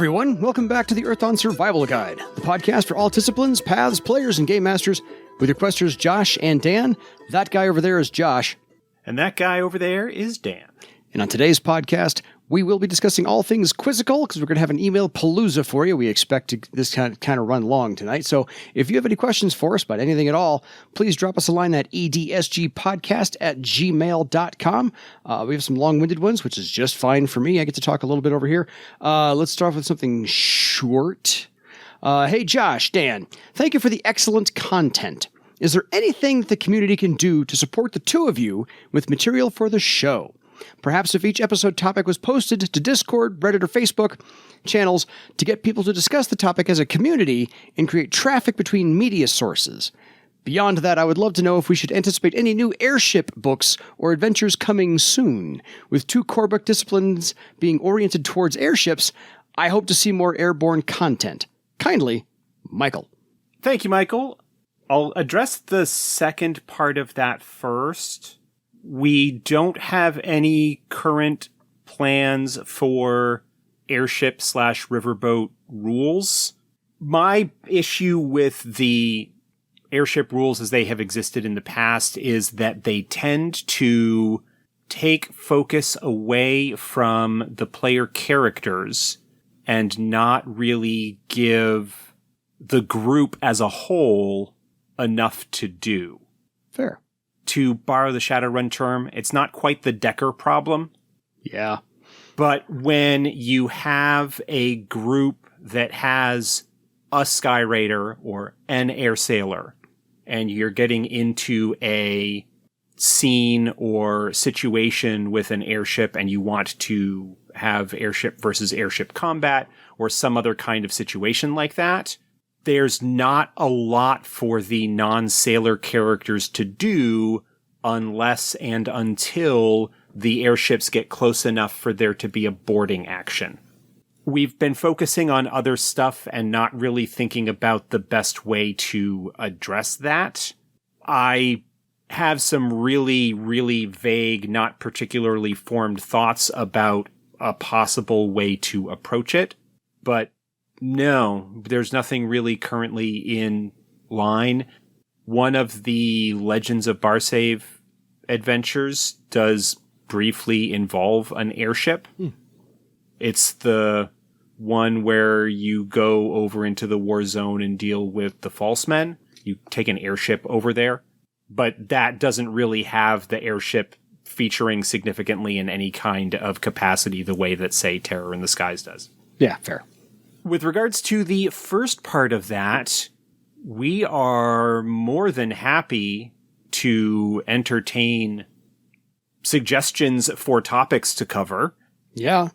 everyone. Welcome back to the Earthdawn Survival Guide, the podcast for all disciplines, paths, players, and game masters, with your questers Josh and Dan. That guy over there is Josh. And that guy over there is Dan. And on today's podcast, we will be discussing all things quizzical, because we're going to have an email palooza for you. We expect this kind of run long tonight. So if you have any questions for us about anything at all, please drop us a line at edsgpodcast@gmail.com. We have some long-winded ones, which is just fine for me. I get to talk a little bit over here. Let's start off with something short. Hey, Josh, Dan, thank you for the excellent content. Is there anything that the community can do to support the two of you with material for the show? Perhaps if each episode topic was posted to Discord, Reddit, or Facebook channels to get people to discuss the topic as a community and create traffic between media sources. Beyond that, I would love to know if we should anticipate any new airship books or adventures coming soon. With two core book disciplines being oriented towards airships, I hope to see more airborne content. Kindly, Michael. Thank you, Michael. I'll address the second part of that first. We don't have any current plans for airship / riverboat rules. My issue with the airship rules as they have existed in the past is that they tend to take focus away from the player characters and not really give the group as a whole enough to do. Fair. To borrow the Shadowrun term, it's not quite the Decker problem. Yeah. But when you have a group that has a Sky Raider or an Air Sailor, and you're getting into a scene or situation with an airship and you want to have airship versus airship combat or some other kind of situation like that, there's not a lot for the non-sailor characters to do unless and until the airships get close enough for there to be a boarding action. We've been focusing on other stuff and not really thinking about the best way to address that. I have some really, really vague, not particularly formed thoughts about a possible way to approach it, but no, there's nothing really currently in line. One of the Legends of Barsave adventures does briefly involve an airship. It's the one where you go over into the war zone and deal with the false men. You take an airship over there, but that doesn't really have the airship featuring significantly in any kind of capacity the way that, say, Terror in the Skies does. Yeah, fair. With regards to the first part of that, we are more than happy to entertain suggestions for topics to cover. Yeah.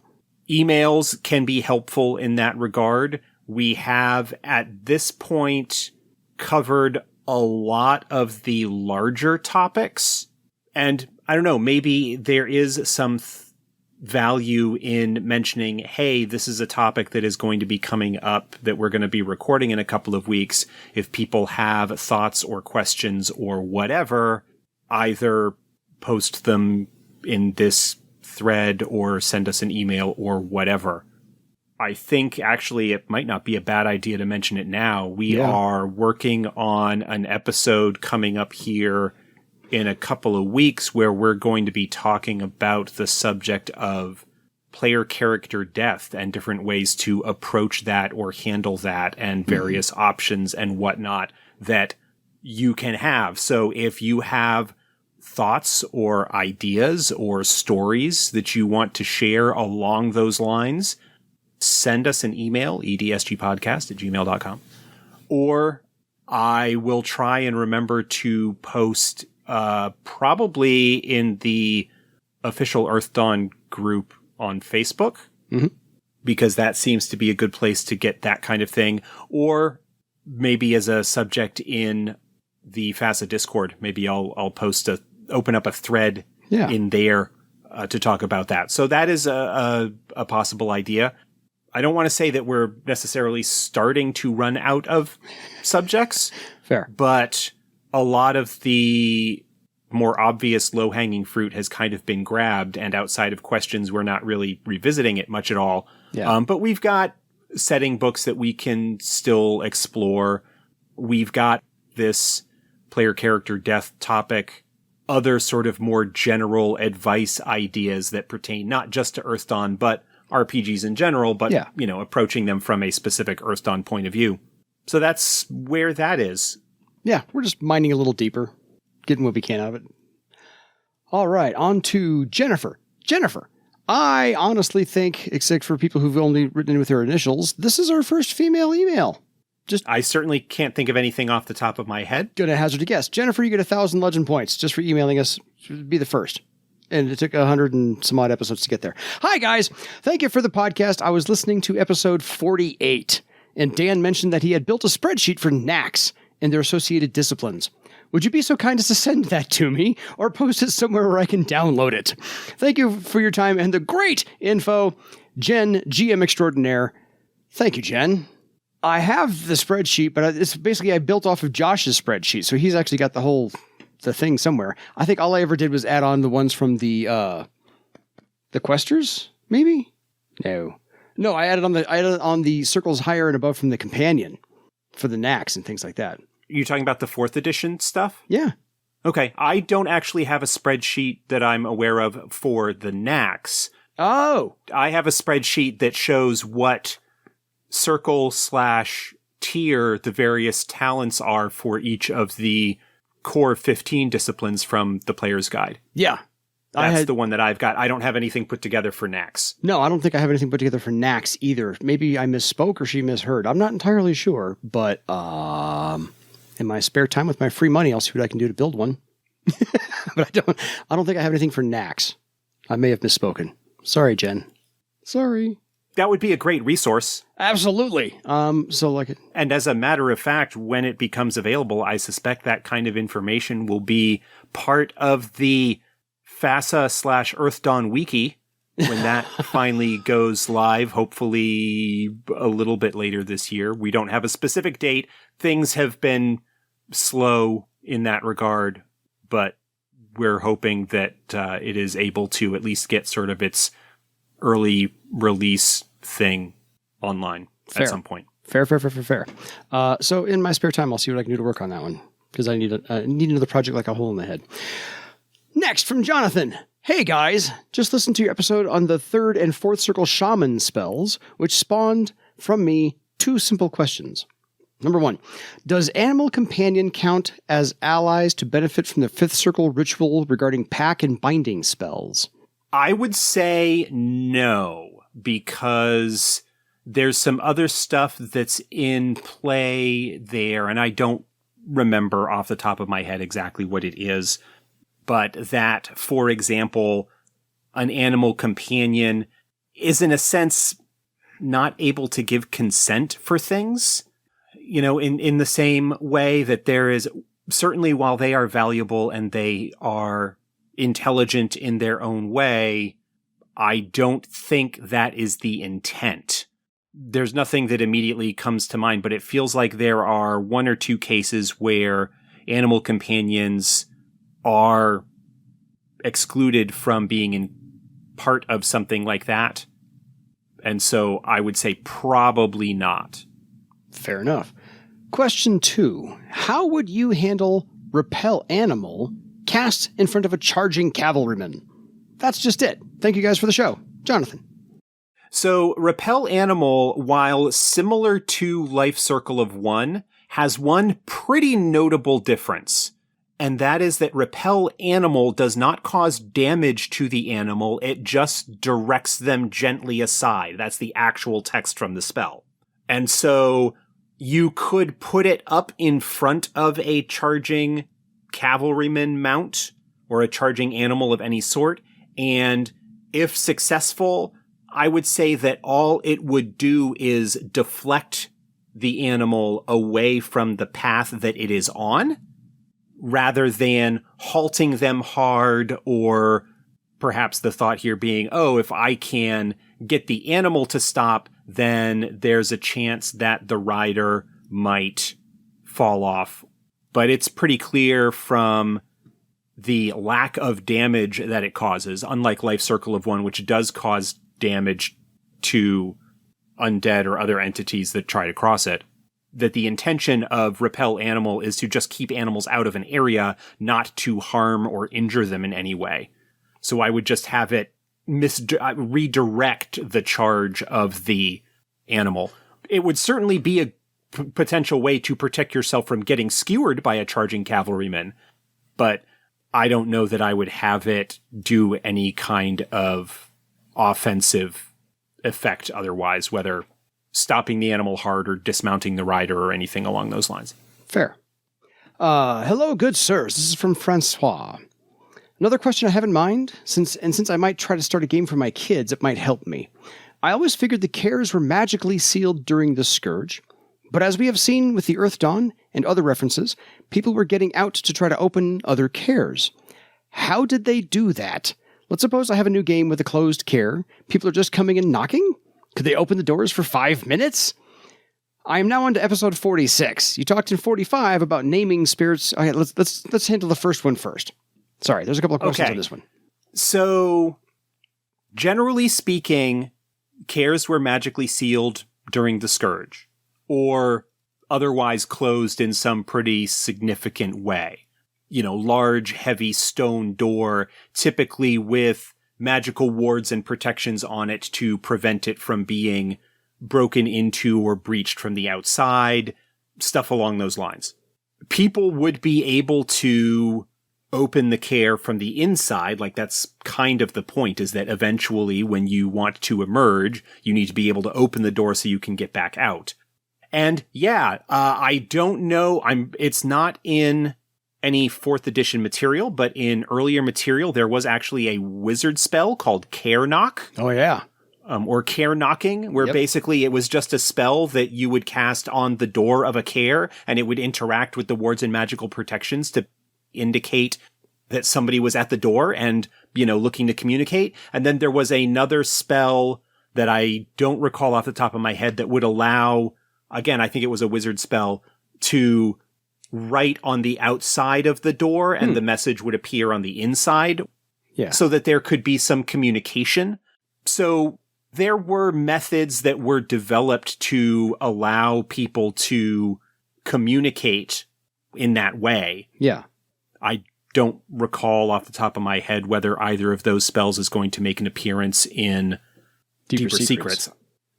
Emails can be helpful in that regard. We have, at this point, covered a lot of the larger topics. And I don't know, maybe there is some value in mentioning, hey, this is a topic that is going to be coming up that we're going to be recording in a couple of weeks. If people have thoughts or questions or whatever, either post them in this thread or send us an email or whatever. I think actually it might not be a bad idea to mention it now. We are working on an episode coming up here in a couple of weeks where we're going to be talking about the subject of player character death and different ways to approach that or handle that and various options and whatnot that you can have. So if you have thoughts or ideas or stories that you want to share along those lines, send us an email, edsgpodcast@gmail.com, or I will try and remember to post probably in the official Earthdawn group on Facebook, because that seems to be a good place to get that kind of thing, or maybe as a subject in the FASA Discord. Maybe I'll open up a thread in there to talk about that. So that is a possible idea. I don't want to say that we're necessarily starting to run out of subjects. Fair. But a lot of the more obvious low-hanging fruit has kind of been grabbed, and outside of questions, we're not really revisiting it much at all. Yeah. But we've got setting books that we can still explore. We've got this player character death topic, other sort of more general advice ideas that pertain not just to Earthdawn, but RPGs in general, but, approaching them from a specific Earthdawn point of view. So that's where that is. Yeah, we're just mining a little deeper, getting what we can out of it. All right, on to Jennifer. Jennifer, I honestly think, except for people who've only written in with their initials, this is our first female email. I certainly can't think of anything off the top of my head. Gonna hazard a guess. Jennifer, you get 1,000 legend points just for emailing us. Be the first. And it took 100 and some odd episodes to get there. Hi, guys. Thank you for the podcast. I was listening to episode 48, and Dan mentioned that he had built a spreadsheet for NACs and their associated disciplines. Would you be so kind as to send that to me or post it somewhere where I can download it? Thank you for your time and the great info. Jen, GM Extraordinaire. Thank you, Jen. I have the spreadsheet, but it's basically I built off of Josh's spreadsheet, so he's actually got the thing somewhere. I think all I ever did was add on the ones from the questers, maybe? No, I added on the circles higher and above from the companion for the NACs and things like that. You're talking about the 4th edition stuff? Yeah. Okay, I don't actually have a spreadsheet that I'm aware of for the NACs. Oh! I have a spreadsheet that shows what circle/tier the various talents are for each of the core 15 disciplines from the player's guide. Yeah. That's the one that I've got. I don't have anything put together for NACs. No, I don't think I have anything put together for NACs either. Maybe I misspoke or she misheard. I'm not entirely sure, but in my spare time with my free money, I'll see what I can do to build one. But I don't think I have anything for NACs. I may have misspoken. Sorry, Jen. Sorry. That would be a great resource. Absolutely. And as a matter of fact, when it becomes available, I suspect that kind of information will be part of the FASA/Earthdawn wiki when that finally goes live, hopefully a little bit later this year. We don't have a specific date. Things have been slow in that regard, but we're hoping that it is able to at least get sort of its early release thing online at some point. Fair. So in my spare time, I'll see what I can do to work on that one because I need another project like a hole in the head. Next from Jonathan. Hey guys, just listened to your episode on the 3rd and 4th circle shaman spells, which spawned from me 2 simple questions. Number 1, does Animal Companion count as allies to benefit from the 5th circle ritual regarding pack and binding spells? I would say no, because there's some other stuff that's in play there, and I don't remember off the top of my head exactly what it is. But that, for example, an animal companion is in a sense not able to give consent for things, in the same way that there is, certainly while they are valuable and they are intelligent in their own way, I don't think that is the intent. There's nothing that immediately comes to mind, but it feels like there are 1 or 2 cases where animal companions are excluded from being in part of something like that. And so I would say probably not. Fair enough. Question 2. How would you handle Repel Animal cast in front of a charging cavalryman? That's just it. Thank you guys for the show. Jonathan. So Repel Animal, while similar to Life Circle of 1, has one pretty notable difference. And that is that Repel Animal does not cause damage to the animal, it just directs them gently aside. That's the actual text from the spell. And so you could put it up in front of a charging cavalryman mount or a charging animal of any sort, and if successful, I would say that all it would do is deflect the animal away from the path that it is on, rather than halting them hard, or perhaps the thought here being, if I can get the animal to stop, then there's a chance that the rider might fall off. But it's pretty clear from the lack of damage that it causes, unlike Life Circle of 1, which does cause damage to undead or other entities that try to cross it. That the intention of Repel Animal is to just keep animals out of an area, not to harm or injure them in any way. So I would just have it redirect the charge of the animal. It would certainly be a potential way to protect yourself from getting skewered by a charging cavalryman, but I don't know that I would have it do any kind of offensive effect otherwise, whether stopping the animal hard or dismounting the rider or anything along those lines. Fair. Hello, good sirs. This is from Francois. Another question I have in mind, since I might try to start a game for my kids, it might help me. I always figured the cares were magically sealed during the Scourge, but as we have seen with the Earthdawn and other references, people were getting out to try to open other cares. How did they do that? Let's suppose I have a new game with a closed care. People are just coming and knocking? Could they open the doors for 5 minutes? I am now on to episode 46. You talked in 45 about naming spirits. Okay, let's handle the first one first. Sorry, there's a couple of questions on this one. So, generally speaking, cares were magically sealed during the Scourge, or otherwise closed in some pretty significant way. You know, large, heavy stone door, typically with magical wards and protections on it to prevent it from being broken into or breached from the outside, stuff along those lines. People would be able to open the care from the inside, like that's kind of the point, is that eventually when you want to emerge, you need to be able to open the door so you can get back out. And yeah, I don't know, it's not in any 4th edition material, but in earlier material, there was actually a wizard spell called Care Knock. Oh, yeah. Or Care Knocking, where basically it was just a spell that you would cast on the door of a care, and it would interact with the wards and magical protections to indicate that somebody was at the door and, you know, looking to communicate. And then there was another spell that I don't recall off the top of my head that would allow, again, I think it was a wizard spell, to write on the outside of the door and the message would appear on the inside. Yeah. So that there could be some communication. So there were methods that were developed to allow people to communicate in that way. Yeah. I don't recall off the top of my head whether either of those spells is going to make an appearance in Deeper Secrets.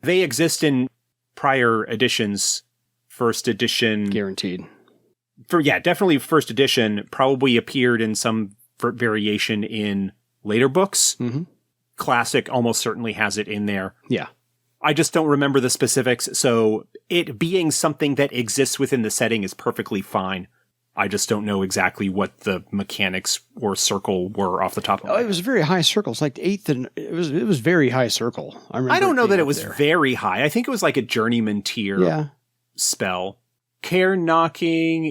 They exist in prior editions. 1st edition. Guaranteed. Definitely 1st edition. Probably appeared in some variation in later books. Mm-hmm. Classic almost certainly has it in there. Yeah. I just don't remember the specifics, so it being something that exists within the setting is perfectly fine. I just don't know exactly what the mechanics or circle were off the top of my head. It was very high circle. It's like 8th, and it was very high circle. I don't know that it was very high. I think it was like a journeyman tier spell. Care Knocking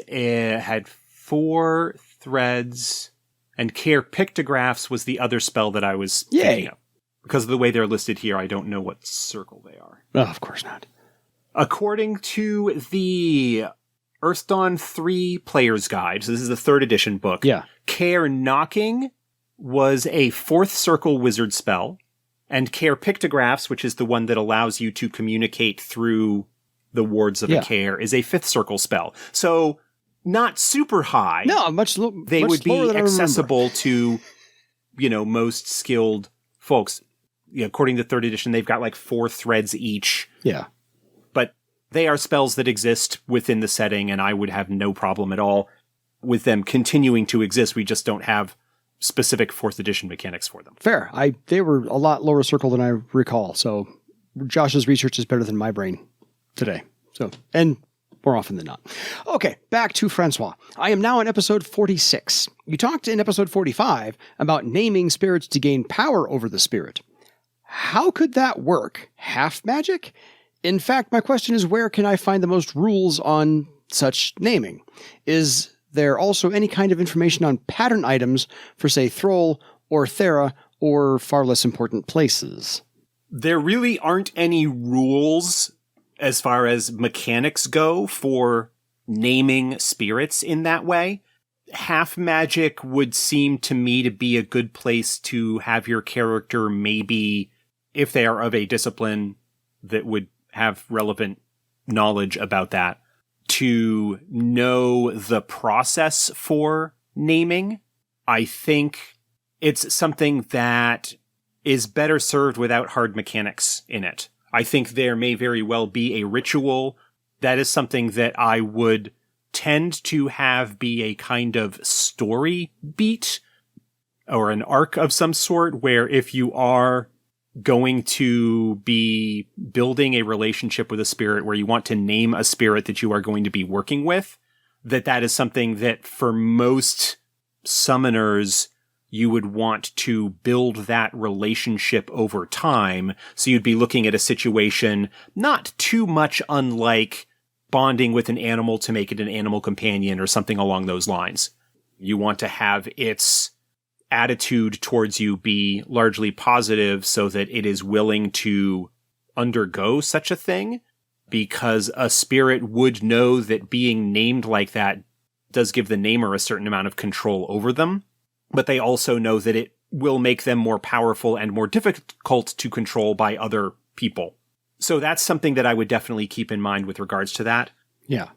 had 4 threads, and Care Pictographs was the other spell that I was thinking of. Because of the way they're listed here, I don't know what circle they are. Oh, of course not. According to the Earthdawn 3 Player's Guide, so this is the 3rd edition book, Care Knocking was a 4th circle wizard spell, and Care Pictographs, which is the one that allows you to communicate through the wards of a care, is a 5th circle spell. So, not super high. No, they would be accessible to, you know, most skilled folks. According to 3rd edition, they've got like 4 threads each. Yeah. But they are spells that exist within the setting, and I would have no problem at all with them continuing to exist. We just don't have specific 4th edition mechanics for them. Fair. They were a lot lower circle than I recall, so Josh's research is better than my brain today. So, and more often than not. Okay, back to Francois. I am now on episode 46. You talked in episode 45 about naming spirits to gain power over the spirit. How could that work? Half magic? In fact, my question is, where can I find the most rules on such naming? Is there also any kind of information on pattern items for, say, Throal or Thera or far less important places? There really aren't any rules as far as mechanics go for naming spirits in that way. Half magic would seem to me to be a good place to have your character maybe, if they are of a discipline, that would have relevant knowledge about that to know the process for naming. I think it's something that is better served without hard mechanics in it. I think there may very well be a ritual. That is something that I would tend to have be a kind of story beat or an arc of some sort, where if you are going to be building a relationship with a spirit where you want to name a spirit that you are going to be working with, that is something that for most summoners you would want to build that relationship over time. So you'd be looking at a situation not too much unlike bonding with an animal to make it an animal companion or something along those lines. You want to have its attitude towards you be largely positive so that it is willing to undergo such a thing, because a spirit would know that being named like that does give the namer a certain amount of control over them, but they also know that it will make them more powerful and more difficult to control by other people. So that's something that I would definitely keep in mind with regards to that. Yeah.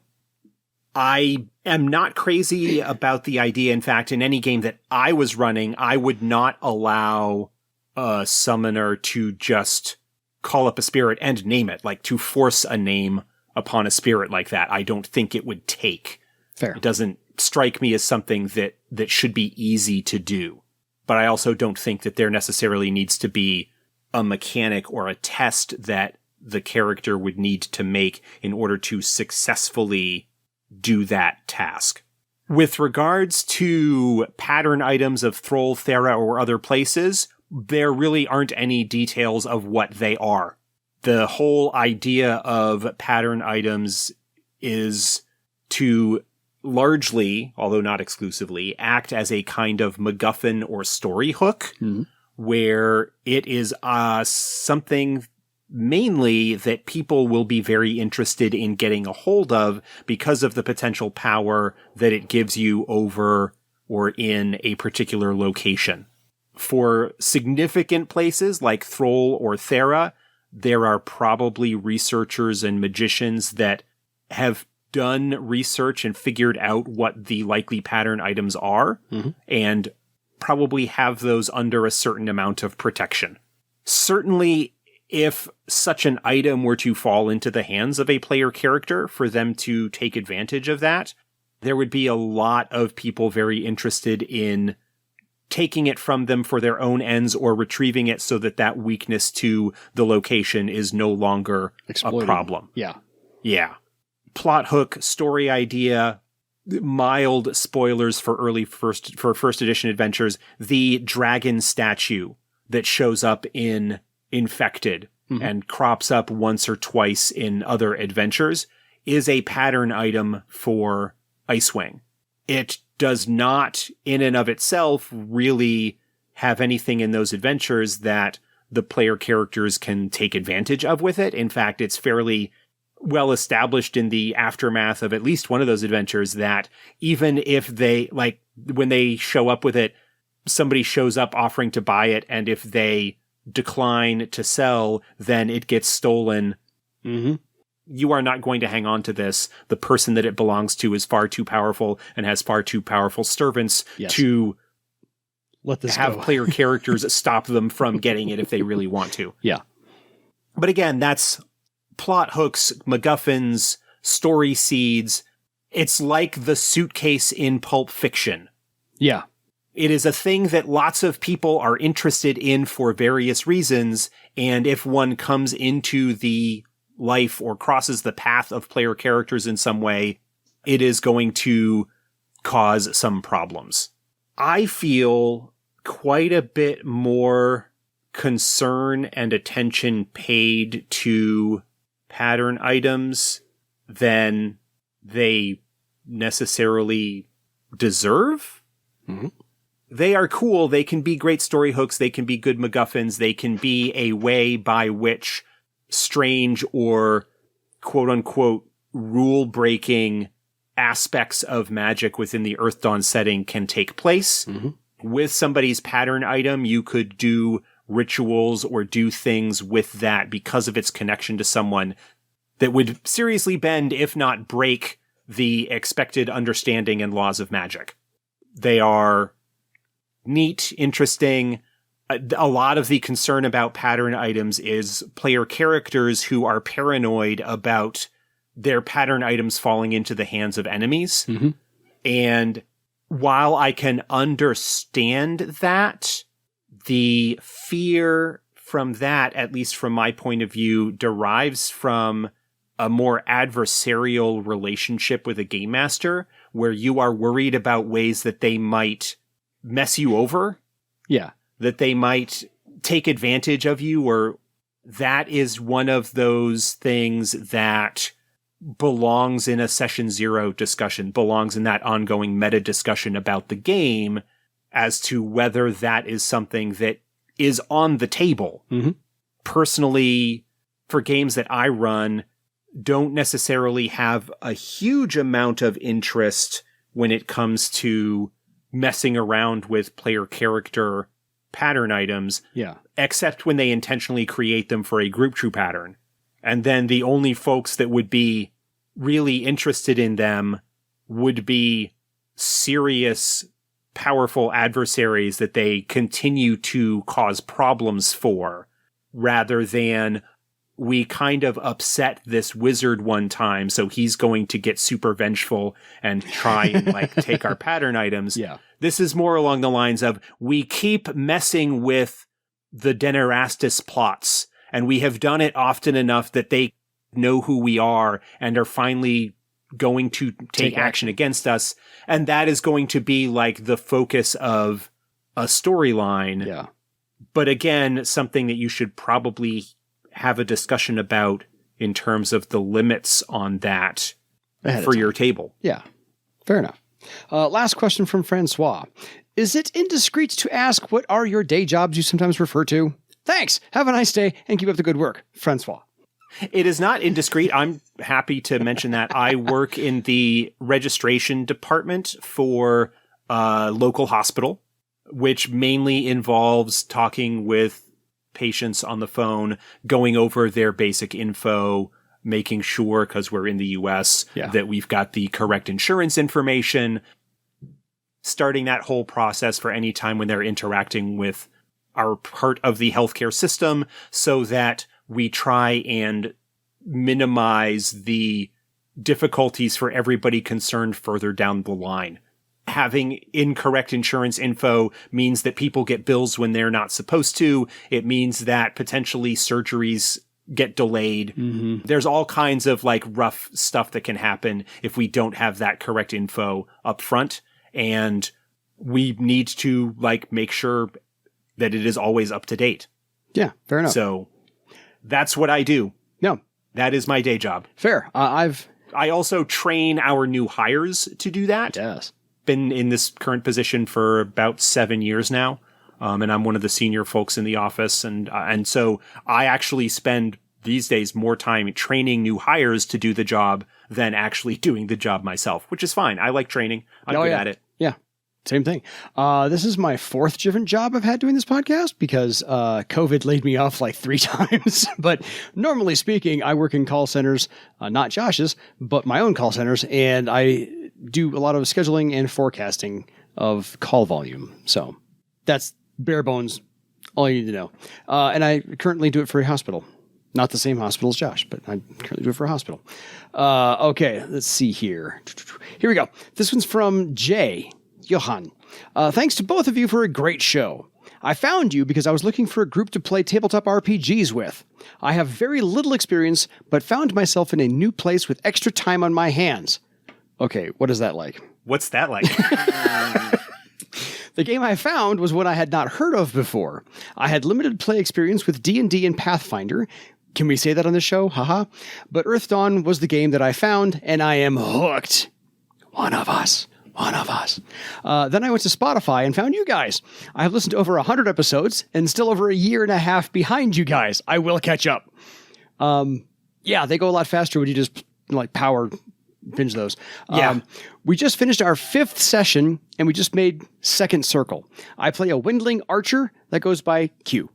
I am not crazy about the idea. In fact, in any game that I was running, I would not allow a summoner to just call up a spirit and name it, like to force a name upon a spirit like that. I don't think it would take. Fair. It doesn't strike me as something that should be easy to do. But I also don't think that there necessarily needs to be a mechanic or a test that the character would need to make in order to successfully do that task. With regards to pattern items of Throal, Thera, or other places, there really aren't any details of what they are. The whole idea of pattern items is to largely, although not exclusively, act as a kind of MacGuffin or story hook, where it is something mainly that people will be very interested in getting a hold of because of the potential power that it gives you over or in a particular location. For significant places like Throal or Thera, there are probably researchers and magicians that have done research and figured out what the likely pattern items are, and probably have those under a certain amount of protection. Certainly, if such an item were to fall into the hands of a player character for them to take advantage of that, there would be a lot of people very interested in taking it from them for their own ends or retrieving it so that that weakness to the location is no longer a problem. Yeah. Yeah. Plot hook, story idea, mild spoilers for first edition adventures. The dragon statue that shows up in Infected and crops up once or twice in other adventures is a pattern item for Icewing. It does not, in and of itself, really have anything in those adventures that the player characters can take advantage of with it. In fact, it's fairly well established in the aftermath of at least one of those adventures that even if they, like, when they show up with it, somebody shows up offering to buy it, and if they decline to sell, then it gets stolen. You are not going to hang on to this. The person that it belongs to is far too powerful and has far too powerful servants to let this have go. Player characters stop them from getting it if they really want to. Yeah. But again, that's plot hooks, MacGuffins, story seeds. It's like the suitcase in Pulp Fiction. Yeah. It is a thing that lots of people are interested in for various reasons, and if one comes into the life or crosses the path of player characters in some way, it is going to cause some problems. I feel quite a bit more concern and attention paid to pattern items than they necessarily deserve. They are cool. They can be great story hooks. They can be good MacGuffins. They can be a way by which strange or quote unquote rule breaking aspects of magic within the Earthdawn setting can take place. With somebody's pattern item, you could do rituals or do things with that because of its connection to someone that would seriously bend, if not break, the expected understanding and laws of magic. They are neat, interesting. A lot of the concern about pattern items is player characters who are paranoid about their pattern items falling into the hands of enemies. Mm-hmm. And while I can understand that, the fear from that, at least from my point of view, derives from a more adversarial relationship with a game master, where you are worried about ways that they might mess you over. Yeah. That they might take advantage of you, or that is one of those things that belongs in a session 0 discussion, belongs in that ongoing meta discussion about the game as to whether that is something that is on the table. Mm-hmm. Personally, for games that I run, don't necessarily have a huge amount of interest when it comes to messing around with player character pattern items, except when they intentionally create them for a group true pattern. And then the only folks that would be really interested in them would be serious, powerful adversaries that they continue to cause problems for, rather than we kind of upset this wizard one time, so he's going to get super vengeful and try and take our pattern items. Yeah. This is more along the lines of, we keep messing with the Denerastus plots, and we have done it often enough that they know who we are and are finally going to take action against us. And that is going to be the focus of a storyline. Yeah. But again, something that you should probably have a discussion about in terms of the limits on that for your table. Yeah. Fair enough. Last question from Francois. Is it indiscreet to ask what are your day jobs you sometimes refer to? Thanks. Have a nice day and keep up the good work. Francois. It is not indiscreet. I'm happy to mention that. I work in the registration department for a local hospital, which mainly involves talking with patients on the phone, going over their basic info, making sure, because we're in the US, that we've got the correct insurance information, starting that whole process for any time when they're interacting with our part of the healthcare system, so that we try and minimize the difficulties for everybody concerned further down the line. Having incorrect insurance info means that people get bills when they're not supposed to. It means that potentially surgeries get delayed. Mm-hmm. There's all kinds of rough stuff that can happen if we don't have that correct info up front. And we need to make sure that it is always up to date. Yeah, fair enough. So that's what I do. No. That is my day job. Fair. I also train our new hires to do that. Yes. Been in this current position for about 7 years now. And I'm one of the senior folks in the office. And so I actually spend these days more time training new hires to do the job than actually doing the job myself, which is fine. I like training. I'm good at it. Yeah. Same thing. This is my 4th different job I've had doing this podcast because COVID laid me off 3 times. But normally speaking, I work in call centers, not Josh's, but my own call centers. And I do a lot of scheduling and forecasting of call volume. So that's bare bones, all you need to know. And I currently do it for a hospital. Not the same hospital as Josh, but I currently do it for a hospital. Okay, let's see here. Here we go. This one's from Jay. Johan. Thanks to both of you for a great show. I found you because I was looking for a group to play tabletop RPGs with. I have very little experience, but found myself in a new place with extra time on my hands. Okay, what is that like? What's that like? The game I found was one I had not heard of before. I had limited play experience with D&D and Pathfinder. Can we say that on the show? Haha. But Earthdawn was the game that I found, and I am hooked. One of us. Then I went to Spotify and found you guys. I have listened to over 100 episodes and still over a year and a half behind you guys. I will catch up. Yeah, they go a lot faster when you just power binge those. Yeah. We just finished our 5th session and we just made second circle. I play a Windling Archer that goes by Q.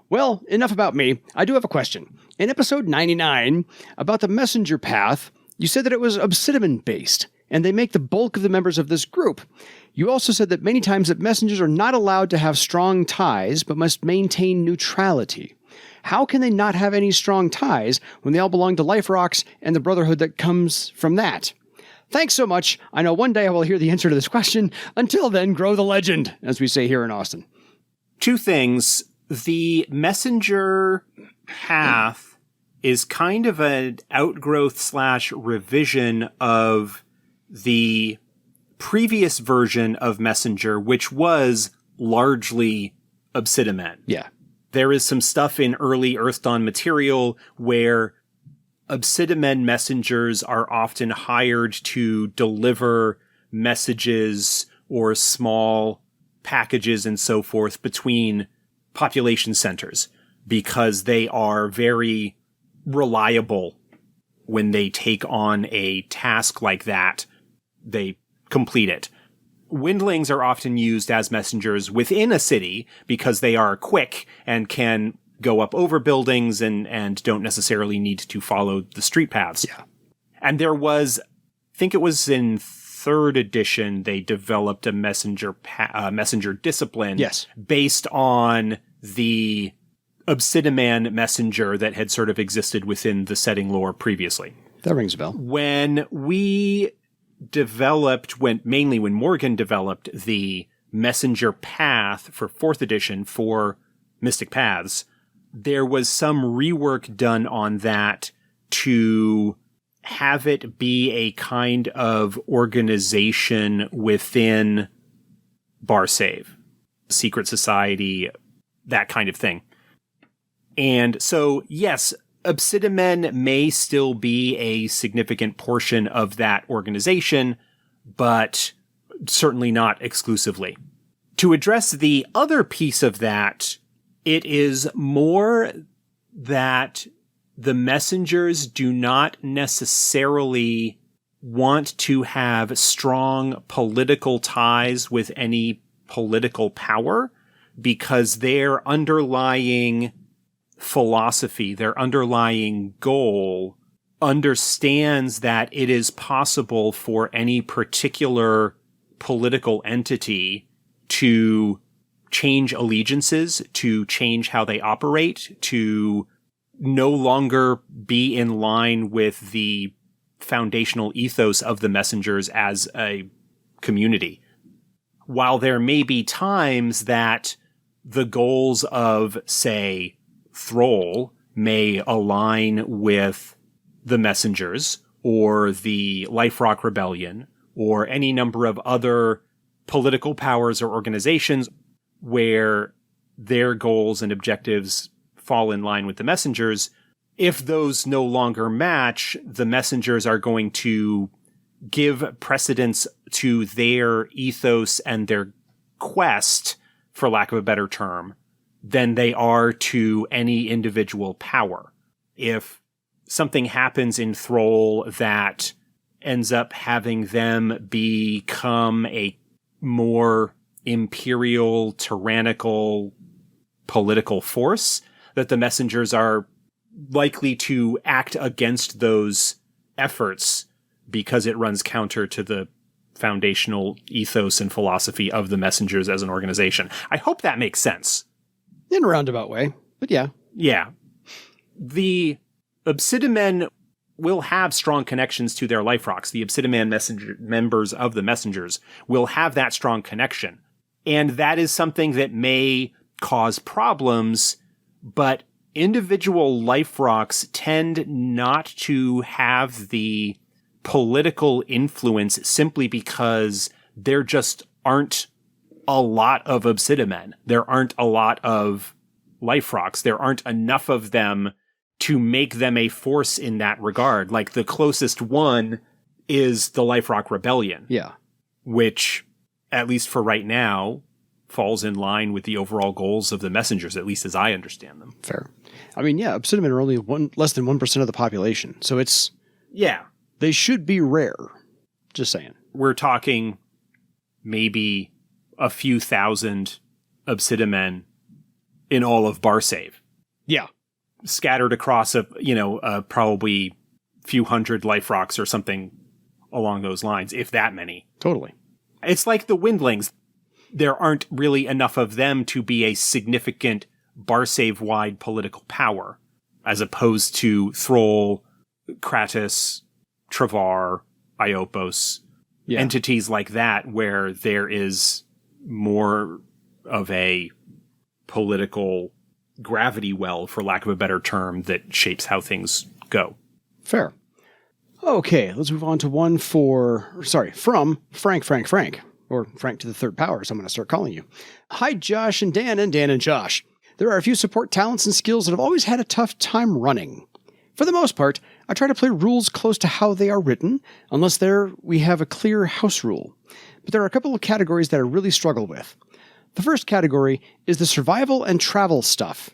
Well, enough about me. I do have a question. In episode 99, about the messenger path, you said that it was obsidian-based, and they make the bulk of the members of this group. You also said that many times that messengers are not allowed to have strong ties, but must maintain neutrality. How can they not have any strong ties when they all belong to Life Rocks and the brotherhood that comes from that? Thanks so much. I know one day I will hear the answer to this question. Until then, grow the legend, as we say here in Austin. Two things. The messenger path is kind of an outgrowth / revision of the previous version of messenger, which was largely obsidian. Yeah. There is some stuff in early Earthdawn material where obsidian messengers are often hired to deliver messages or small packages and so forth between population centers because they are very reliable when they take on a task like that. They complete it. Windlings are often used as messengers within a city because they are quick and can go up over buildings and don't necessarily need to follow the street paths. Yeah. And there was, I think it was in 3rd edition, they developed a messenger discipline Yes. based on the obsidian messenger that had sort of existed within the setting lore previously. That rings a bell. When we developed, mainly when Morgan developed the messenger path for 4th edition for Mystic Paths, there was some rework done on that to have it be a kind of organization within Bar Save, secret society, that kind of thing. And so, yes, Obsidian may still be a significant portion of that organization, but certainly not exclusively. To address the other piece of that, it is more that the messengers do not necessarily want to have strong political ties with any political power because their underlying philosophy, their underlying goal understands that it is possible for any particular political entity to change allegiances, to change how they operate, to no longer be in line with the foundational ethos of the messengers as a community. While there may be times that the goals of, say, Throal may align with the messengers or the Life Rock Rebellion or any number of other political powers or organizations where their goals and objectives fall in line with the messengers, if those no longer match, the messengers are going to give precedence to their ethos and their quest, for lack of a better term, than they are to any individual power. If something happens in Throal that ends up having them become a more imperial, tyrannical political force, that the messengers are likely to act against those efforts because it runs counter to the foundational ethos and philosophy of the messengers as an organization. I hope that makes sense. In a roundabout way, but yeah. Yeah. The Obsidian will have strong connections to their Life Rocks. The Obsidian members of the messengers will have that strong connection. And that is something that may cause problems, but individual Life Rocks tend not to have the political influence simply because there just aren't a lot of Obsidian. There aren't a lot of Life Rocks. There aren't enough of them to make them a force in that regard. Like, the closest one is the Life Rock Rebellion. Yeah. Which, at least for right now, falls in line with the overall goals of the messengers, at least as I understand them. Fair. I mean, yeah, Obsidian are only less than 1% of the population. So it's... Yeah. They should be rare. Just saying. We're talking maybe a few thousand Obsidian in all of Barsave. Yeah. Scattered across probably few hundred life rocks or something along those lines, if that many. Totally. It's like the Windlings. There aren't really enough of them to be a significant Barsave-wide political power, as opposed to Throal, Kratos, Travar, Iopos, entities like that, where there is more of a political gravity well, for lack of a better term, that shapes how things go. Fair. Okay, let's move on to one from Frank, or Frank to the third power, as I'm going to start calling you. Hi, Josh and Dan and Josh. There are a few support talents and skills that have always had a tough time running. For the most part, I try to play rules close to how they are written, unless we have a clear house rule. But there are a couple of categories that I really struggle with. The first category is the survival and travel stuff.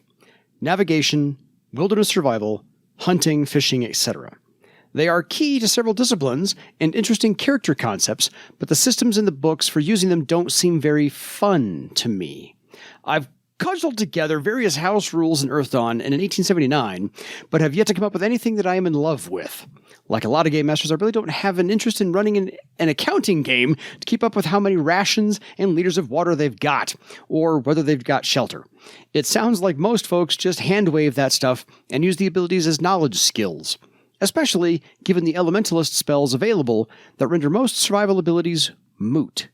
Navigation, wilderness survival, hunting, fishing, etc. They are key to several disciplines and interesting character concepts, but the systems in the books for using them don't seem very fun to me. I've cudgeled together various house rules in Earthdawn and in 1879, but have yet to come up with anything that I am in love with. Like a lot of game masters, I really don't have an interest in running an accounting game to keep up with how many rations and liters of water they've got, or whether they've got shelter. It sounds like most folks just hand-wave that stuff and use the abilities as knowledge skills, especially given the elementalist spells available that render most survival abilities moot.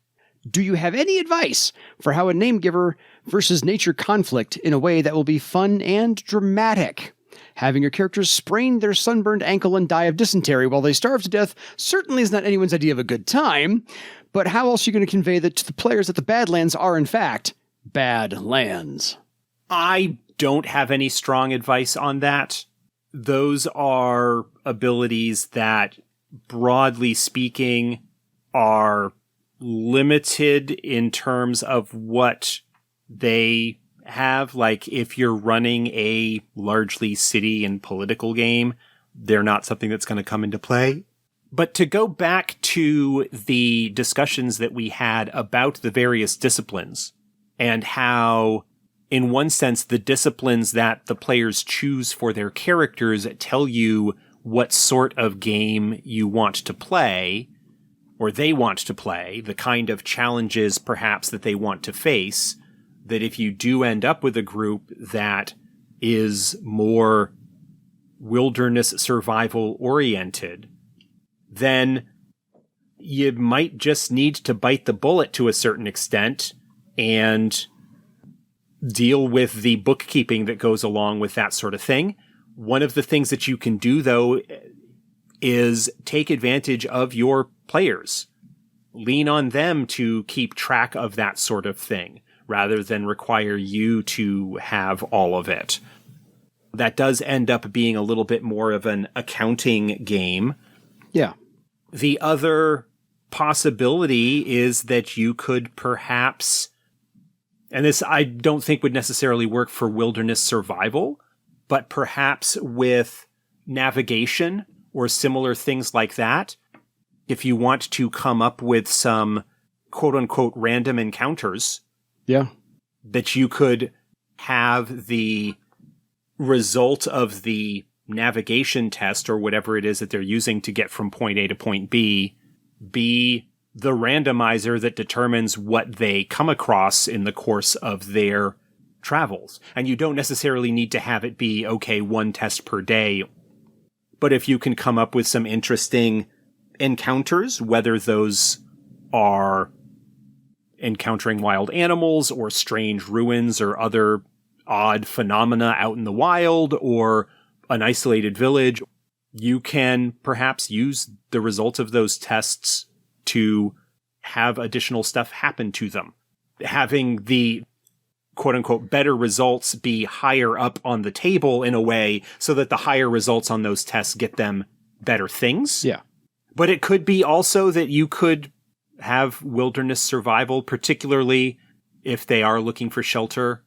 Do you have any advice for how a name giver versus nature conflict in a way that will be fun and dramatic? Having your characters sprain their sunburned ankle and die of dysentery while they starve to death certainly is not anyone's idea of a good time, but how else are you going to convey that to the players that the Badlands are, in fact, bad lands? I don't have any strong advice on that. Those are abilities that, broadly speaking, are limited in terms of what they have. Like, if you're running a largely city and political game, they're not something that's going to come into play. But to go back to the discussions that we had about the various disciplines and how, in one sense, the disciplines that the players choose for their characters tell you what sort of game you want to play, or they want to play, the kind of challenges perhaps that they want to face, that if you do end up with a group that is more wilderness survival oriented, then you might just need to bite the bullet to a certain extent and deal with the bookkeeping that goes along with that sort of thing. One of the things that you can do, though, is take advantage of your players. Lean on them to keep track of that sort of thing, rather than require you to have all of it. That does end up being a little bit more of an accounting game. Yeah. The other possibility is that you could perhaps, and this I don't think would necessarily work for wilderness survival, but perhaps with navigation or similar things like that, if you want to come up with some quote-unquote random encounters, that you could have the result of the navigation test or whatever it is that they're using to get from point A to point B be the randomizer that determines what they come across in the course of their travels. And you don't necessarily need to have it be, okay, one test per day. But if you can come up with some interesting encounters, whether those are encountering wild animals or strange ruins or other odd phenomena out in the wild or an isolated village, you can perhaps use the results of those tests to have additional stuff happen to them. Having the quote-unquote better results be higher up on the table in a way so that the higher results on those tests get them better things. Yeah. But it could be also that you could have wilderness survival, particularly if they are looking for shelter,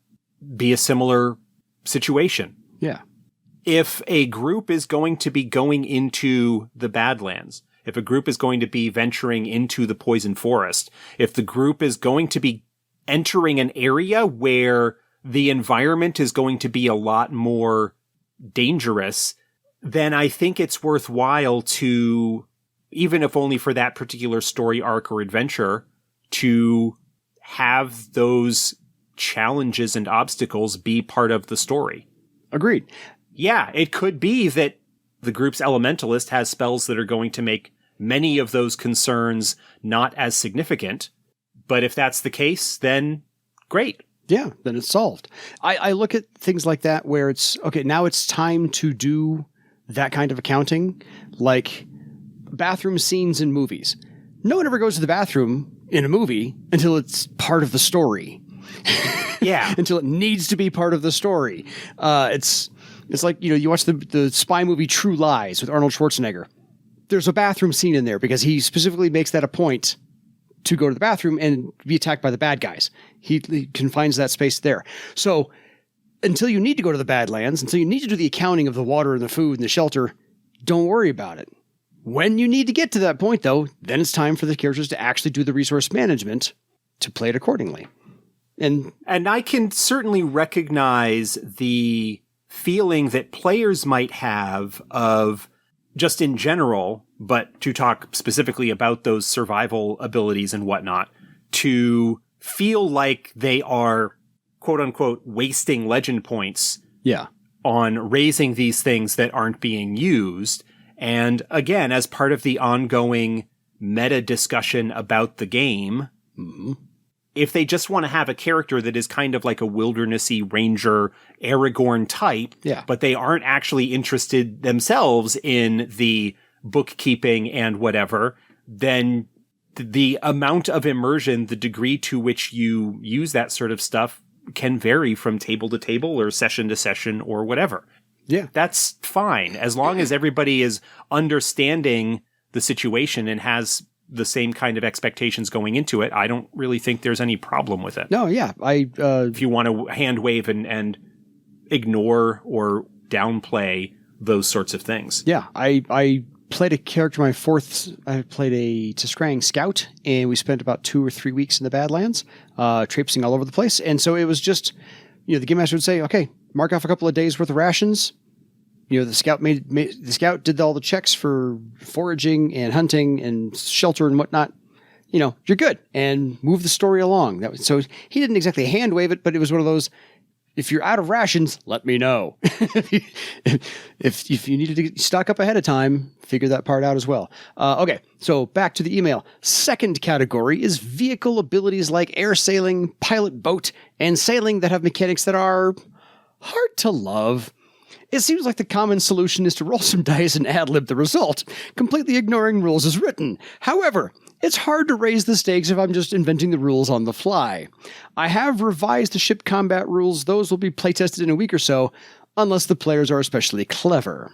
be a similar situation. Yeah. If a group is going to be going into the Badlands, if a group is going to be venturing into the Poison Forest, if the group is going to be entering an area where the environment is going to be a lot more dangerous, then I think it's worthwhile to, even if only for that particular story arc or adventure, to have those challenges and obstacles be part of the story. Agreed. Yeah, it could be that the group's elementalist has spells that are going to make many of those concerns not as significant. But if that's the case, then great. Yeah, then it's solved. I look at things like that where it's, okay, now it's time to do that kind of accounting, like bathroom scenes in movies. No one ever goes to the bathroom in a movie until it's part of the story. Yeah. Until it needs to be part of the story. It's like, you watch the spy movie True Lies with Arnold Schwarzenegger. There's a bathroom scene in there because he specifically makes that a point to go to the bathroom and be attacked by the bad guys. He confines that space there. So until you need to go to the Badlands, until you need to do the accounting of the water and the food and the shelter, don't worry about it. When you need to get to that point, though, then it's time for the characters to actually do the resource management to play it accordingly. And I can certainly recognize the feeling that players might have of, just in general, but to talk specifically about those survival abilities and whatnot, to feel like they are, quote unquote, wasting legend points on raising these things that aren't being used. And again, as part of the ongoing meta discussion about the game, if they just want to have a character that is kind of like a wildernessy ranger Aragorn type, but they aren't actually interested themselves in the bookkeeping and whatever, then the amount of immersion, the degree to which you use that sort of stuff can vary from table to table or session to session or whatever. Yeah. That's fine. As long as everybody is understanding the situation and has the same kind of expectations going into it, I don't really think there's any problem with it. No, yeah. If you want to hand wave and ignore or downplay those sorts of things. Yeah, I played a character, I played a Tiskrang scout, and we spent about 2 or 3 weeks in the Badlands, traipsing all over the place. And so it was just, the game master would say, okay, mark off a couple of days worth of rations. The scout did all the checks for foraging and hunting and shelter and whatnot. You're good, and move the story along. So he didn't exactly hand wave it, but it was one of those, if you're out of rations, let me know. If you needed to stock up ahead of time, figure that part out as well. Okay, so back to the email. Second category is vehicle abilities like air sailing, pilot boat, and sailing that have mechanics that are hard to love. It seems like the common solution is to roll some dice and ad-lib the result, completely ignoring rules as written. However, it's hard to raise the stakes if I'm just inventing the rules on the fly. I have revised the ship combat rules. Those will be playtested in a week or so, unless the players are especially clever.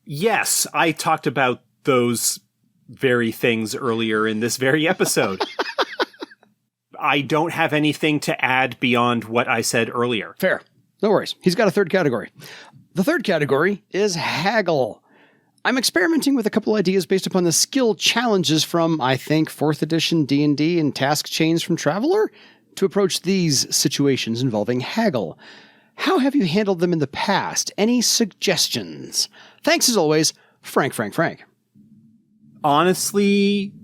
Yes, I talked about those very things earlier in this very episode. I don't have anything to add beyond what I said earlier. Fair. No worries. He's got a third category. The third category is Haggle. I'm experimenting with a couple ideas based upon the skill challenges from, I think, 4th edition D&D and task chains from Traveler to approach these situations involving Haggle. How have you handled them in the past? Any suggestions? Thanks as always, Frank. Honestly,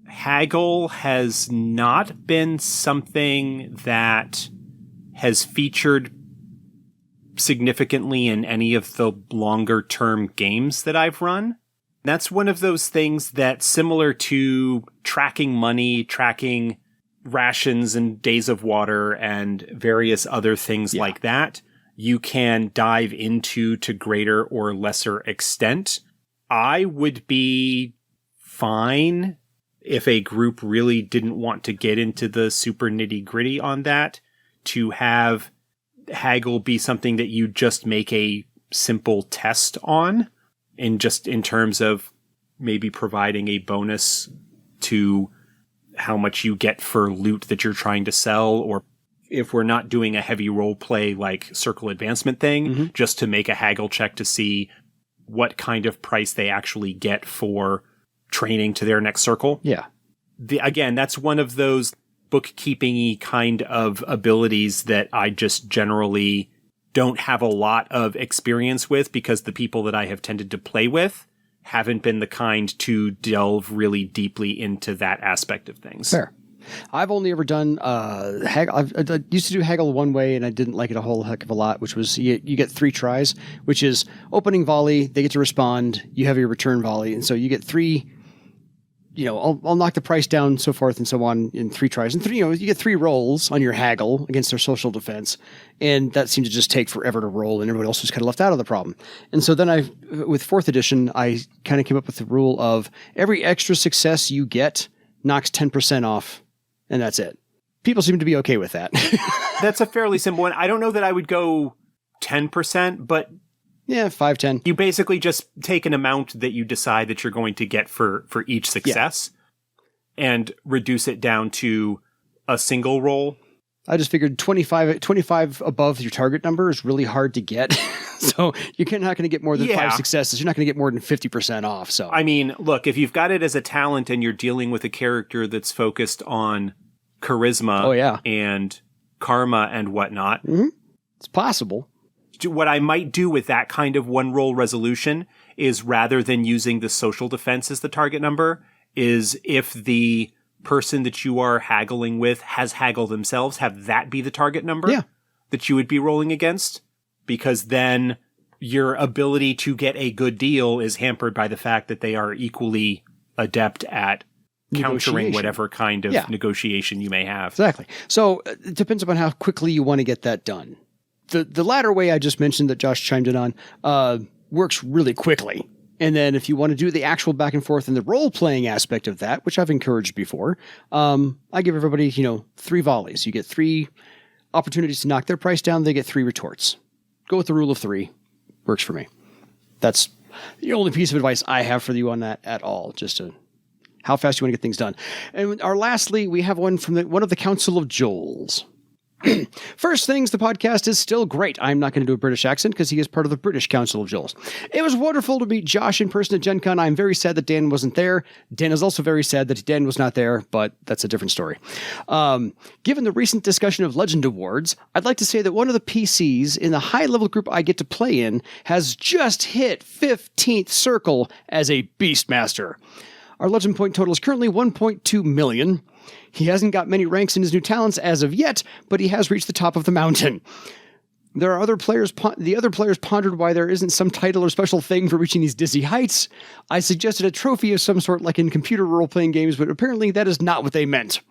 Haggle has not been something that has featured significantly in any of the longer term games that I've run. That's one of those things that, similar to tracking money, tracking rations and days of water and various other things like that, you can dive into to greater or lesser extent. I would be fine if a group really didn't want to get into the super nitty gritty on that, to have Haggle be something that you just make a simple test on, in terms of maybe providing a bonus to how much you get for loot that you're trying to sell, or if we're not doing a heavy role play like circle advancement thing, just to make a Haggle check to see what kind of price they actually get for training to their next circle. Yeah. Again, that's one of those bookkeeping-y kind of abilities that I just generally don't have a lot of experience with, because the people that I have tended to play with haven't been the kind to delve really deeply into that aspect of things. Fair. I've only ever done Haggle. I used to do Haggle one way, and I didn't like it a whole heck of a lot, which was you get 3 tries, which is opening volley, they get to respond, you have your return volley, and so you get 3, I'll knock the price down, so forth and so on in 3 tries. And you get 3 rolls on your Haggle against their social defense, and that seemed to just take forever to roll, and everybody else was kind of left out of the problem. And so then with 4th edition, I kind of came up with the rule of every extra success you get knocks 10% off, and that's it. People seem to be okay with that. That's a fairly simple one. I don't know that I would go 10%, but yeah, 5, 10. You basically just take an amount that you decide that you're going to get for each success and reduce it down to a single roll. I just figured 25 above your target number is really hard to get. So you're not going to get more than 5 successes. You're not going to get more than 50% off. So I mean, look, if you've got it as a talent and you're dealing with a character that's focused on charisma and karma and whatnot, it's possible. What I might do with that kind of one roll resolution is, rather than using the social defense as the target number, is if the person that you are haggling with has Haggle themselves, have that be the target number that you would be rolling against. Because then your ability to get a good deal is hampered by the fact that they are equally adept at countering whatever kind of negotiation you may have. Exactly. So it depends upon how quickly you want to get that done. The latter way I just mentioned that Josh chimed in on works really quickly. And then if you want to do the actual back and forth and the role-playing aspect of that, which I've encouraged before, I give everybody, 3 volleys. You get 3 opportunities to knock their price down. They get 3 retorts. Go with the rule of 3. Works for me. That's the only piece of advice I have for you on that at all. Just how fast you want to get things done. And lastly, we have one from one of the Council of Joels. First things, the podcast is still great. I'm not going to do a British accent because he is part of the British Council of Joels. It was wonderful to meet Josh in person at Gen Con. I'm very sad that Dan wasn't there. Dan is also very sad that Dan was not there, but that's a different story. Given the recent discussion of Legend Awards, I'd like to say that one of the PCs in the high-level group I get to play in has just hit 15th circle as a Beastmaster. Our Legend point total is currently 1.2 million. He hasn't got many ranks in his new talents as of yet, but he has reached the top of the mountain. The other players pondered why there isn't some title or special thing for reaching these dizzy heights. I suggested a trophy of some sort like in computer role-playing games, but apparently that is not what they meant.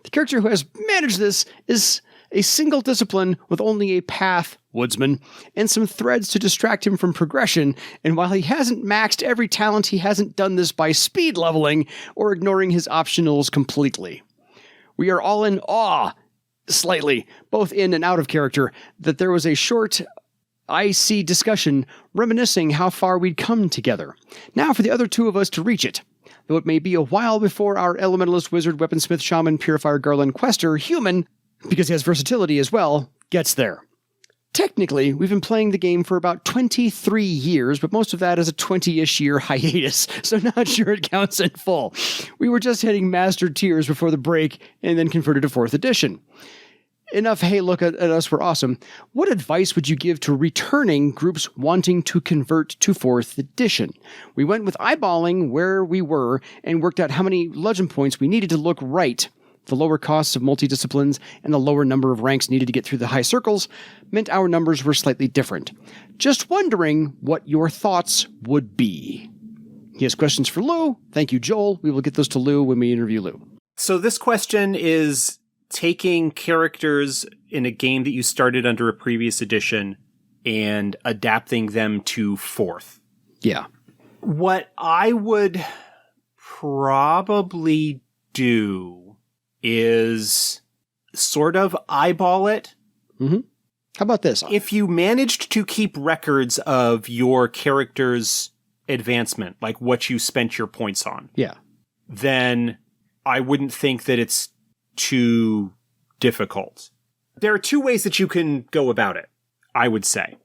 The character who has managed this is a single discipline with only a path, woodsman, and some threads to distract him from progression, and while he hasn't maxed every talent, he hasn't done this by speed leveling or ignoring his optionals completely. We are all in awe, slightly, both in and out of character, that there was a short IC discussion reminiscing how far we'd come together. Now for the other 2 of us to reach it. Though it may be a while before our elementalist, wizard, weaponsmith, shaman, purifier, garland, quester, human, because he has versatility as well, gets there. Technically, we've been playing the game for about 23 years, but most of that is a 20-ish year hiatus, so not sure it counts in full. We were just hitting master tiers before the break, and then converted to 4th edition. Enough, hey, look at us, we're awesome. What advice would you give to returning groups wanting to convert to 4th edition? We went with eyeballing where we were, and worked out how many legend points we needed to look right. The lower costs of multi-disciplines and the lower number of ranks needed to get through the high circles meant our numbers were slightly different. Just wondering what your thoughts would be. He has questions for Lou. Thank you, Joel. We will get those to Lou when we interview Lou. So this question is taking characters in a game that you started under a previous edition and adapting them to 4th. Yeah. What I would probably do is sort of eyeball it. Mm-hmm. How about this? If you managed to keep records of your character's advancement, like what you spent your points on, then I wouldn't think that it's too difficult. There are 2 ways that you can go about it, I would say.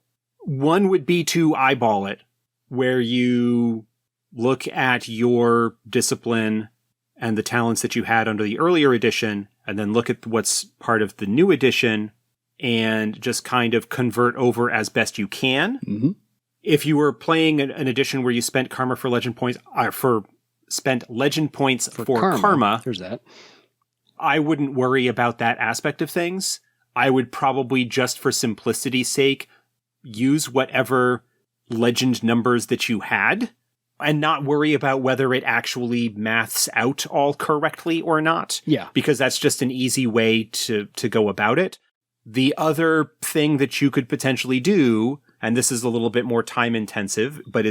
One would be to eyeball it, where you look at your discipline and the talents that you had under the earlier edition and then look at what's part of the new edition and just kind of convert over as best you can. Mm-hmm. If you were playing an edition where you spent karma for legend points, spent legend points for karma, there's that. I wouldn't worry about that aspect of things. I would probably, just for simplicity's sake, use whatever legend numbers that you had and not worry about whether it actually maths out all correctly or not. Yeah. Because that's just an easy way to go about it. The other thing that you could potentially do, and this is a little bit more time intensive, but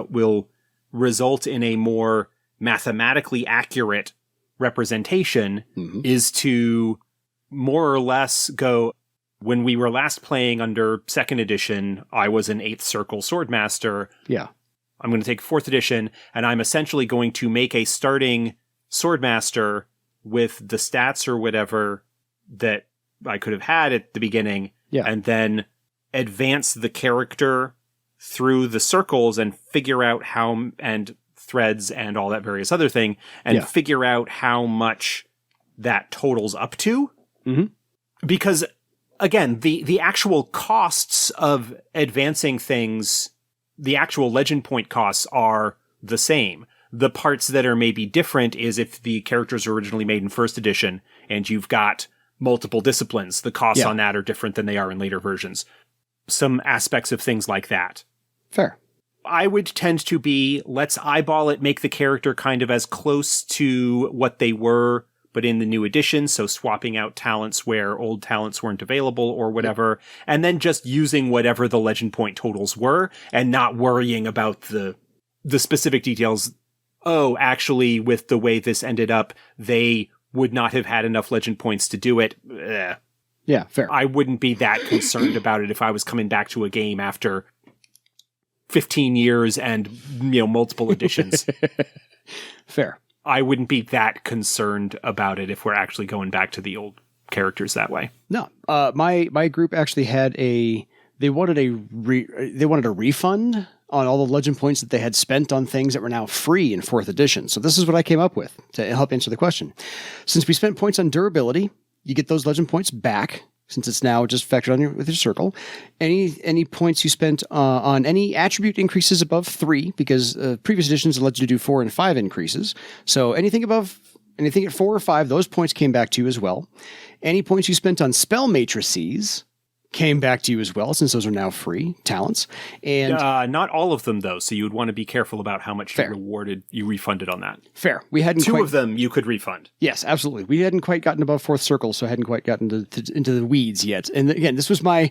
will result in a more mathematically accurate representation, is to more or less go, when we were last playing under 2nd edition, I was an 8th circle swordmaster. Yeah. I'm going to take 4th edition, and I'm essentially going to make a starting swordmaster with the stats or whatever that I could have had at the beginning, and then advance the character through the circles and figure out how, and threads and all that various other thing, and figure out how much that totals up to. Mm-hmm. Because, again, the actual costs of advancing things, the actual legend point costs are the same. The parts that are maybe different is if the characters are originally made in 1st edition and you've got multiple disciplines, the costs on that are different than they are in later versions. Some aspects of things like that. Fair. I would tend to be, let's eyeball it, make the character kind of as close to what they were, but in the new edition, so swapping out talents where old talents weren't available or whatever, and then just using whatever the legend point totals were, and not worrying about the specific details. Oh, actually, with the way this ended up, they would not have had enough legend points to do it. Yeah, fair. I wouldn't be that concerned about it if I was coming back to a game after 15 years and, multiple editions. Fair. I wouldn't be that concerned about it if we're actually going back to the old characters that way. No. My group actually had they wanted a refund on all the legend points that they had spent on things that were now free in 4th edition. So this is what I came up with to help answer the question. Since we spent points on durability, you get those legend points back, since it's now just factored on with your circle. Any points you spent on any attribute increases above 3, because previous editions allowed you to do 4 and 5 increases. So anything at 4 or 5, those points came back to you as well. Any points you spent on spell matrices came back to you as well, since those are now free talents. And not all of them, though, so you would want to be careful about how much you refunded on that. Fair. We hadn't Two of them you could refund. Yes, absolutely. We hadn't quite gotten above 4th circle, so I hadn't quite gotten into the weeds yet. And again, this was my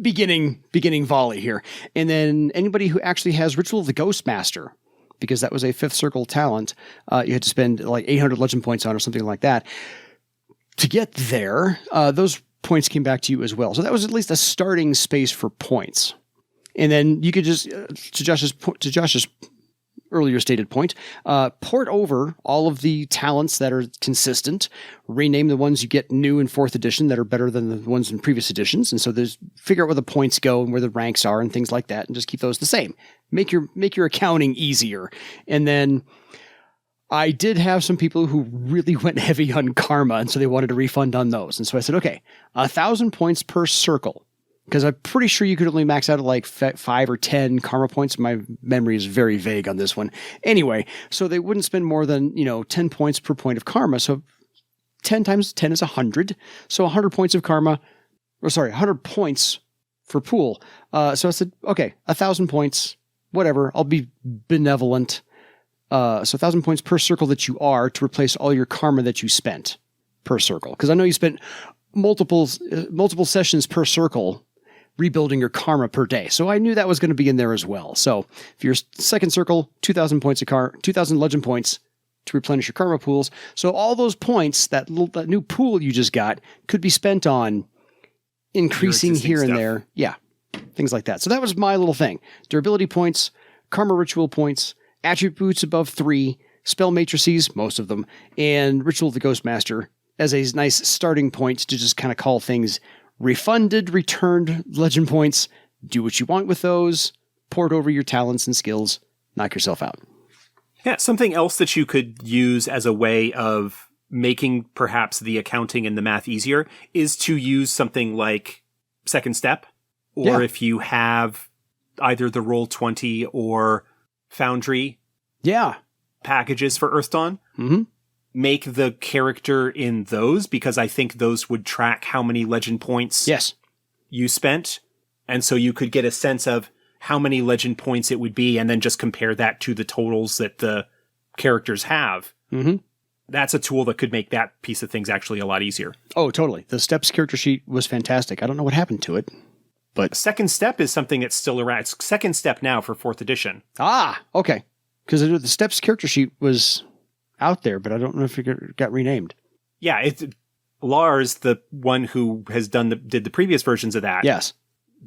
beginning volley here. And then anybody who actually has Ritual of the Ghostmaster, because that was a 5th circle talent, you had to spend like 800 legend points on or something like that. To get there, those points came back to you as well. So that was at least a starting space for points. And then you could just, to Josh's earlier stated point, port over all of the talents that are consistent, rename the ones you get new in 4th edition that are better than the ones in previous editions. And so figure out where the points go and where the ranks are and things like that, and just keep those the same. Make your accounting easier. And then I did have some people who really went heavy on karma, and so they wanted a refund on those. And so I said, okay, 1,000 points per circle, because I'm pretty sure you could only max out at like 5 or 10 karma points. My memory is very vague on this one. Anyway, so they wouldn't spend more than 10 points per point of karma. So 10 times 10 is 100. So 100 points of karma, 100 points for pool. So I said, okay, 1,000 points, whatever. I'll be benevolent. So 1,000 points per circle that you are, to replace all your karma that you spent per circle. Because I know you spent multiple sessions per circle rebuilding your karma per day. So I knew that was going to be in there as well. So if your 2nd circle, 2,000 points of 2,000 legend points to replenish your karma pools. So all those points, that new pool you just got, could be spent on increasing here and there. Yeah, things like that. So that was my little thing. Durability points, karma ritual points, attributes above 3, spell matrices, most of them, and Ritual of the Ghostmaster as a nice starting point to just kind of call things refunded, returned legend points. Do what you want with those, port over your talents and skills, knock yourself out. Yeah, something else that you could use as a way of making perhaps the accounting and the math easier is to use something like Second Step, or if you have either the Roll20 or Foundry packages for Earthdawn, make the character in those, because I think those would track how many legend points you spent. And so you could get a sense of how many legend points it would be, and then just compare that to the totals that the characters have. That's a tool that could make that piece of things actually a lot easier. Oh, totally. The Steps character sheet was fantastic. I don't know what happened to it, but Second Step is something that's still around. It's Second Step now for 4th edition. Ah, okay. Because the Steps character sheet was out there, but I don't know if it got renamed. Yeah, Lars, the one who has did the previous versions of that. Yes.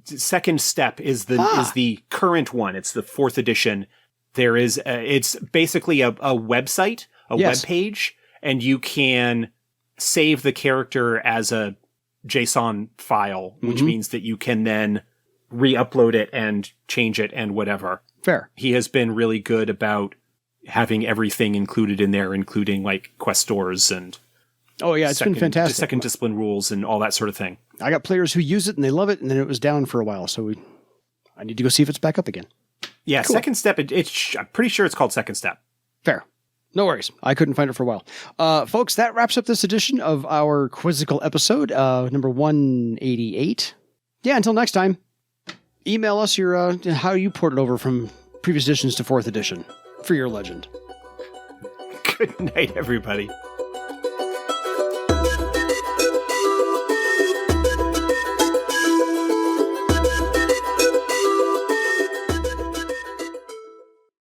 Second Step is the current one. It's the 4th edition. There is it's basically a website, web page, and you can save the character as a JSON file, which means that you can then re-upload it and change it and whatever. Fair. He has been really good about having everything included in there, including like quest doors and it's been fantastic. Second discipline rules and all that sort of thing. I got players who use it and they love it, and then it was down for a while, so I need to go see if it's back up again. Yeah, Cool. Second Step, I'm pretty sure it's called Second Step. Fair. No worries. I couldn't find it for a while. Folks, that wraps up this edition of our Quizzical episode, number 188. Yeah, until next time, email us your how you ported over from previous editions to 4th edition for your legend. Good night, everybody.